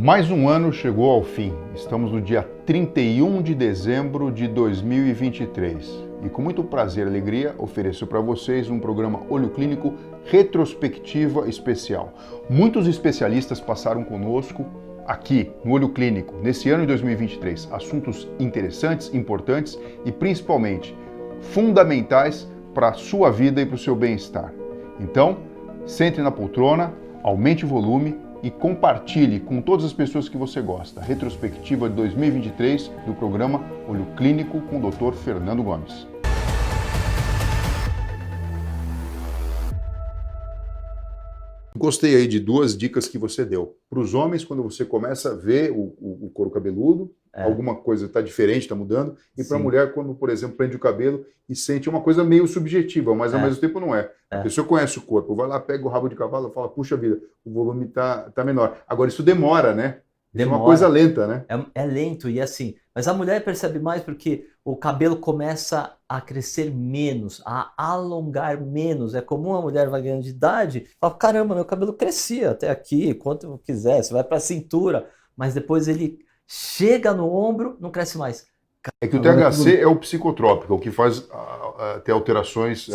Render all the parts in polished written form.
Mais um ano chegou ao fim. Estamos no dia 31 de dezembro de 2023 e com muito prazer e alegria ofereço para vocês um programa Olho Clínico Retrospectiva Especial. Muitos especialistas passaram conosco aqui no Olho Clínico nesse ano de 2023. Assuntos interessantes, importantes e principalmente fundamentais para a sua vida e para o seu bem-estar. Então, sente na poltrona, aumente o volume e compartilhe com todas as pessoas que você gosta. Retrospectiva de 2023 do programa Olho Clínico com o Dr. Fernando Gomes. Gostei aí de duas dicas que você deu. Para os homens, quando você começa a ver o couro cabeludo, alguma coisa está diferente, está mudando. E para a mulher, quando, por exemplo, prende o cabelo e sente uma coisa meio subjetiva, mas ao mesmo tempo não é. A pessoa conhece o corpo, vai lá, pega o rabo de cavalo e fala, puxa vida, o volume tá menor. Agora, isso demora, né? Isso é uma coisa lenta, né? É lento e assim, mas a mulher percebe mais porque o cabelo começa a crescer menos, a alongar menos. É comum a mulher vai ganhando de idade, fala, caramba, meu cabelo crescia até aqui, quanto eu quiser, você vai para a cintura, mas depois ele chega no ombro, não cresce mais. É que o THC é o psicotrópico, o que faz ter alterações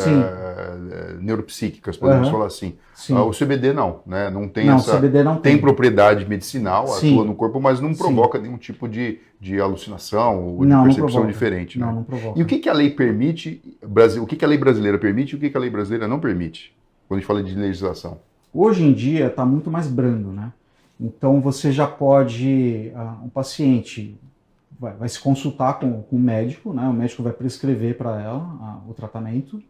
neuropsíquicas, podemos falar assim. O CBD não, né? Não tem essa. O CBD não tem propriedade medicinal, atua no corpo, mas não provoca nenhum tipo de alucinação ou de percepção diferente. Né? Não provoca. E o que a lei permite, o que a lei brasileira permite e o que a lei brasileira não permite, quando a gente fala de legislação? Hoje em dia está muito mais brando, né? Então você já pode, um paciente vai se consultar com o médico, né? O médico vai prescrever para ela o tratamento.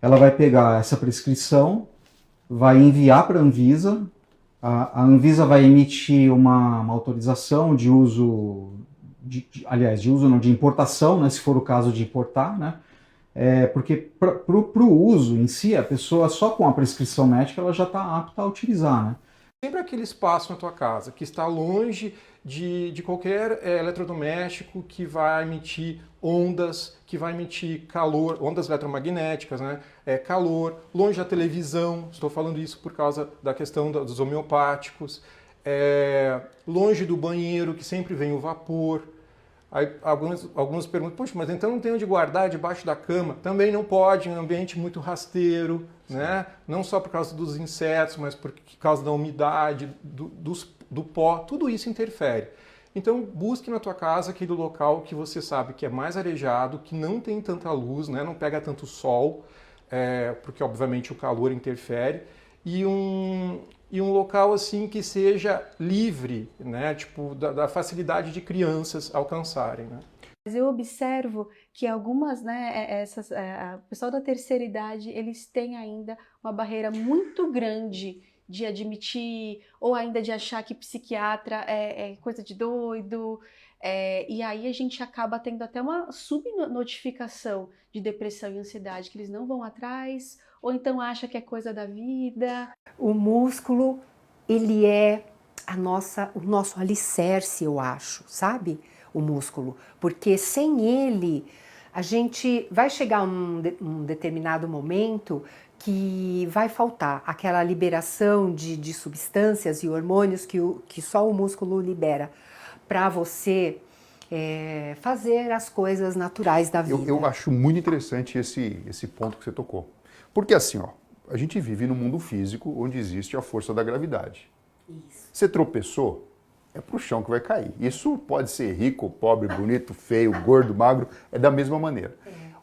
Ela vai pegar essa prescrição, vai enviar para a Anvisa. A Anvisa vai emitir uma autorização de uso, de importação, né? Se for o caso de importar, né? Porque para o uso em si, a pessoa só com a prescrição médica ela já está apta a utilizar, né? Sempre aquele espaço na tua casa que está longe de qualquer eletrodoméstico que vai emitir ondas, que vai emitir calor, ondas eletromagnéticas, né? Calor, longe da televisão, estou falando isso por causa da questão dos homeopáticos, longe do banheiro, que sempre vem o vapor. Aí alguns perguntam, poxa, mas então não tem onde guardar debaixo da cama? Também não pode, em um ambiente muito rasteiro, né? Não só por causa dos insetos, mas por causa da umidade, do pó, tudo isso interfere. Então busque na tua casa aquele local que você sabe que é mais arejado, que não tem tanta luz, né? Não pega tanto sol, porque obviamente o calor interfere, e um local assim que seja livre, né? Tipo, da facilidade de crianças alcançarem, né? Mas eu observo que algumas, né, o pessoal da terceira idade, eles têm ainda uma barreira muito grande de admitir ou ainda de achar que psiquiatra é coisa de doido. E aí a gente acaba tendo até uma subnotificação de depressão e ansiedade, que eles não vão atrás, ou então acha que é coisa da vida. O músculo, ele é o nosso alicerce, eu acho, sabe? O músculo, porque sem ele, a gente vai chegar um determinado momento que vai faltar aquela liberação de substâncias e hormônios que só o músculo libera para você fazer as coisas naturais da vida. Eu acho muito interessante esse ponto que você tocou. Porque assim, a gente vive num mundo físico onde existe a força da gravidade. Isso. Você tropeçou, é pro chão que vai cair. Isso pode ser rico, pobre, bonito, feio, gordo, magro, é da mesma maneira.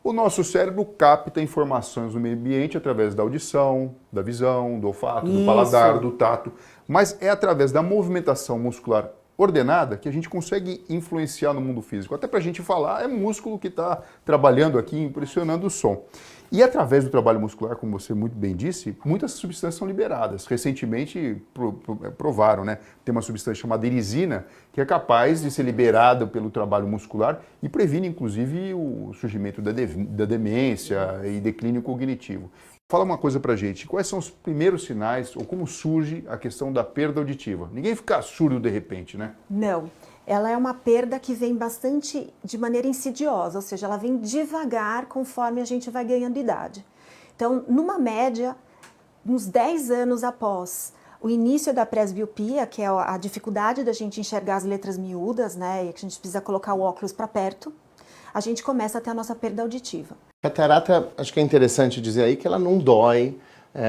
O nosso cérebro capta informações do meio ambiente através da audição, da visão, do olfato, do paladar, do tato, mas é através da movimentação muscular ordenada que a gente consegue influenciar no mundo físico. Até para a gente falar, é músculo que está trabalhando aqui, impressionando o som. E através do trabalho muscular, como você muito bem disse, muitas substâncias são liberadas. Recentemente provaram, né? Tem uma substância chamada irisina, que é capaz de ser liberada pelo trabalho muscular e previne, inclusive, o surgimento da demência e declínio cognitivo. Fala uma coisa pra gente, quais são os primeiros sinais ou como surge a questão da perda auditiva? Ninguém fica surdo de repente, né? Não, ela é uma perda que vem bastante de maneira insidiosa, ou seja, ela vem devagar conforme a gente vai ganhando idade. Então, numa média, uns 10 anos após o início da presbiopia, que é a dificuldade da gente enxergar as letras miúdas, né, e que a gente precisa colocar o óculos para perto, a gente começa a ter a nossa perda auditiva. A catarata, acho que é interessante dizer aí que ela não dói,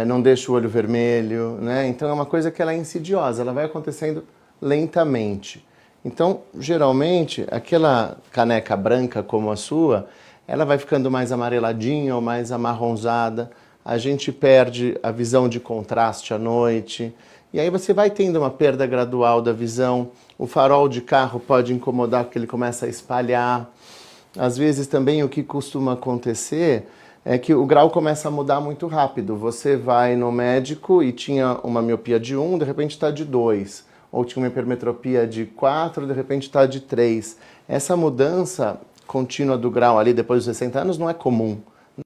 não deixa o olho vermelho, né? Então é uma coisa que ela é insidiosa, ela vai acontecendo lentamente. Então, geralmente, aquela caneca branca como a sua, ela vai ficando mais amareladinha ou mais amarronzada, a gente perde a visão de contraste à noite, e aí você vai tendo uma perda gradual da visão, o farol de carro pode incomodar porque ele começa a espalhar. Às vezes também o que costuma acontecer é que o grau começa a mudar muito rápido. Você vai no médico e tinha uma miopia de 1, de repente está de 2. Ou tinha uma hipermetropia de 4, de repente está de 3. Essa mudança contínua do grau ali depois dos 60 anos não é comum.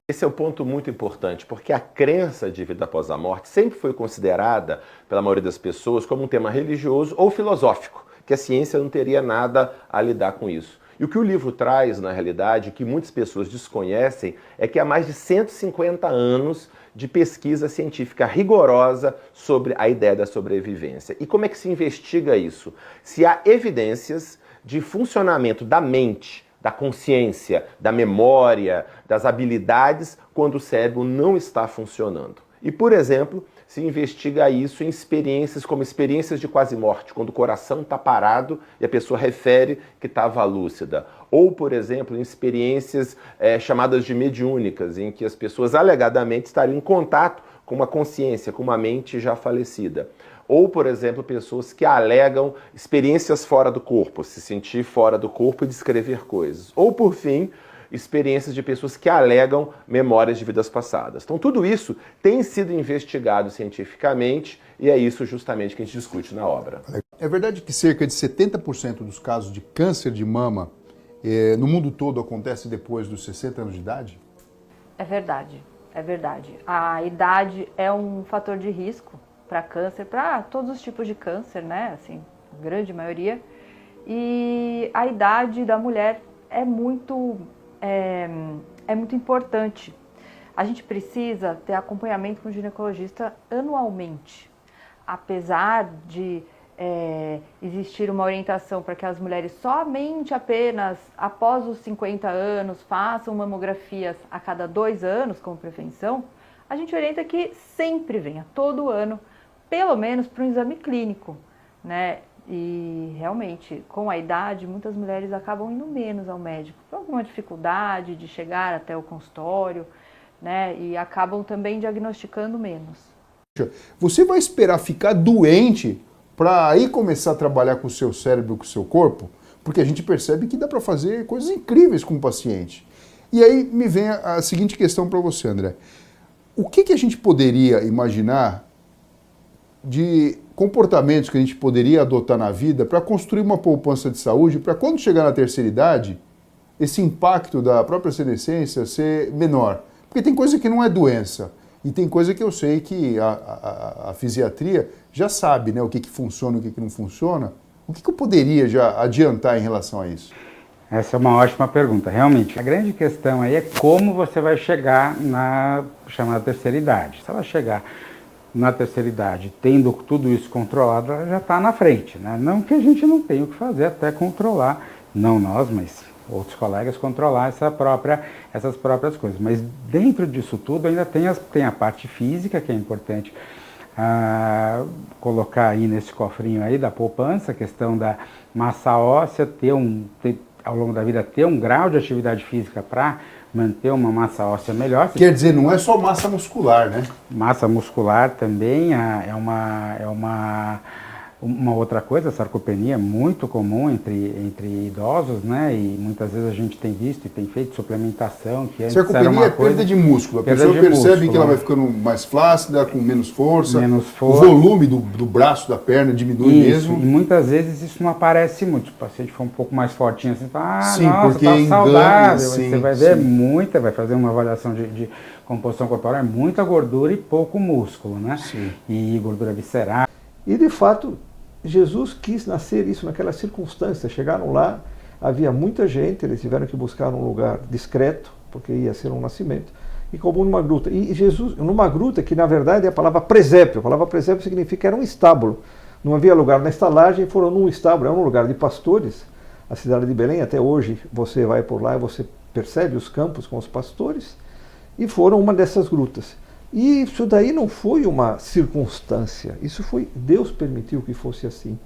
Esse é um ponto muito importante, porque a crença de vida após a morte sempre foi considerada, pela maioria das pessoas, como um tema religioso ou filosófico, que a ciência não teria nada a lidar com isso. E o que o livro traz, na realidade, que muitas pessoas desconhecem, é que há mais de 150 anos de pesquisa científica rigorosa sobre a ideia da sobrevivência. E como é que se investiga isso? Se há evidências de funcionamento da mente, da consciência, da memória, das habilidades, quando o cérebro não está funcionando. E, por exemplo, se investiga isso em experiências como experiências de quase morte, quando o coração está parado e a pessoa refere que estava lúcida. Ou, por exemplo, em experiências chamadas de mediúnicas, em que as pessoas alegadamente estariam em contato com uma consciência, com uma mente já falecida. Ou, por exemplo, pessoas que alegam experiências fora do corpo, se sentir fora do corpo e descrever coisas. Ou, por fim, experiências de pessoas que alegam memórias de vidas passadas. Então, tudo isso tem sido investigado cientificamente e é isso justamente que a gente discute na obra. É verdade que cerca de 70% dos casos de câncer de mama no mundo todo acontece depois dos 60 anos de idade? É verdade, é verdade. A idade é um fator de risco para câncer, para todos os tipos de câncer, né? Assim, a grande maioria. E a idade da mulher é muito importante. A gente precisa ter acompanhamento com o ginecologista anualmente. Apesar de existir uma orientação para que as mulheres somente apenas após os 50 anos façam mamografias a cada 2 anos como prevenção, a gente orienta que sempre venha, todo ano, pelo menos para um exame clínico, né? E realmente, com a idade, muitas mulheres acabam indo menos ao médico, por alguma dificuldade de chegar até o consultório, né? E acabam também diagnosticando menos. Você vai esperar ficar doente para aí começar a trabalhar com o seu cérebro, com o seu corpo? Porque a gente percebe que dá para fazer coisas incríveis com o paciente. E aí me vem a seguinte questão para você, André. O que a gente poderia imaginar de comportamentos que a gente poderia adotar na vida para construir uma poupança de saúde, para quando chegar na terceira idade, esse impacto da própria senescência ser menor? Porque tem coisa que não é doença, e tem coisa que eu sei que a fisiatria já sabe, né, o que funciona e o que não funciona. O que eu poderia já adiantar em relação a isso? Essa é uma ótima pergunta, realmente. A grande questão aí é como você vai chegar na chamada terceira idade. Se ela chegar na terceira idade, tendo tudo isso controlado, ela já está na frente, né? Não que a gente não tenha o que fazer até controlar, não nós, mas outros colegas, controlar essas próprias coisas. Mas dentro disso tudo ainda tem a parte física, que é importante colocar aí nesse cofrinho aí da poupança, a questão da massa óssea, ao longo da vida ter um grau de atividade física para manter uma massa óssea melhor. Quer dizer, não é só massa muscular, né? Massa muscular também é uma outra coisa. A sarcopenia é muito comum entre idosos, né? E muitas vezes a gente tem visto e tem feito suplementação, que antes sarcopenia era uma é perda de músculo. A pessoa percebe que ela vai ficando mais flácida, com menos força. O volume do braço, da perna diminui mesmo. E muitas vezes isso não aparece muito. Se o paciente for um pouco mais fortinho, assim, fala, sim, nossa, porque tá saudável. Sim, você vai ver vai fazer uma avaliação de composição corporal, é muita gordura e pouco músculo, né? Sim. E gordura visceral. E de fato, Jesus quis nascer isso naquela circunstância. Chegaram lá, havia muita gente, eles tiveram que buscar um lugar discreto, porque ia ser um nascimento. e colocou numa gruta. E Jesus, numa gruta que na verdade é a palavra presépio. A palavra presépio significa era um estábulo. Não havia lugar na estalagem, foram num estábulo, era um lugar de pastores. A cidade de Belém, até hoje, você vai por lá e você percebe os campos com os pastores, e foram uma dessas grutas. E isso daí não foi uma circunstância, isso foi, Deus permitiu que fosse assim.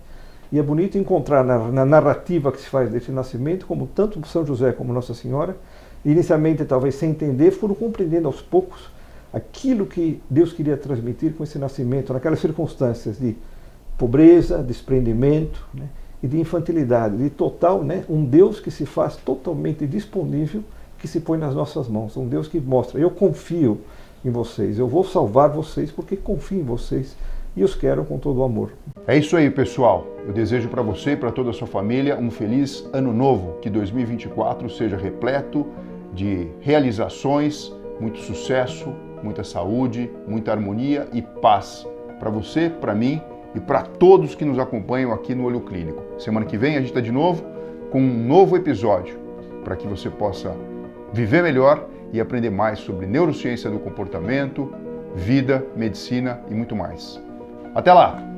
E é bonito encontrar na narrativa que se faz desse nascimento, como tanto São José como Nossa Senhora, inicialmente talvez sem entender, foram compreendendo aos poucos aquilo que Deus queria transmitir com esse nascimento, naquelas circunstâncias de pobreza, desprendimento, né, e de infantilidade, de total, né, um Deus que se faz totalmente disponível, que se põe nas nossas mãos, um Deus que mostra, eu confio em vocês, eu vou salvar vocês porque confio em vocês e os quero com todo o amor. É isso aí, pessoal. Eu desejo para você e para toda a sua família um feliz ano novo, que 2024 seja repleto de realizações, muito sucesso, muita saúde, muita harmonia e paz para você, para mim e para todos que nos acompanham aqui no Olho Clínico. Semana que vem a gente está de novo com um novo episódio para que você possa viver melhor e aprender mais sobre neurociência do comportamento, vida, medicina e muito mais. Até lá!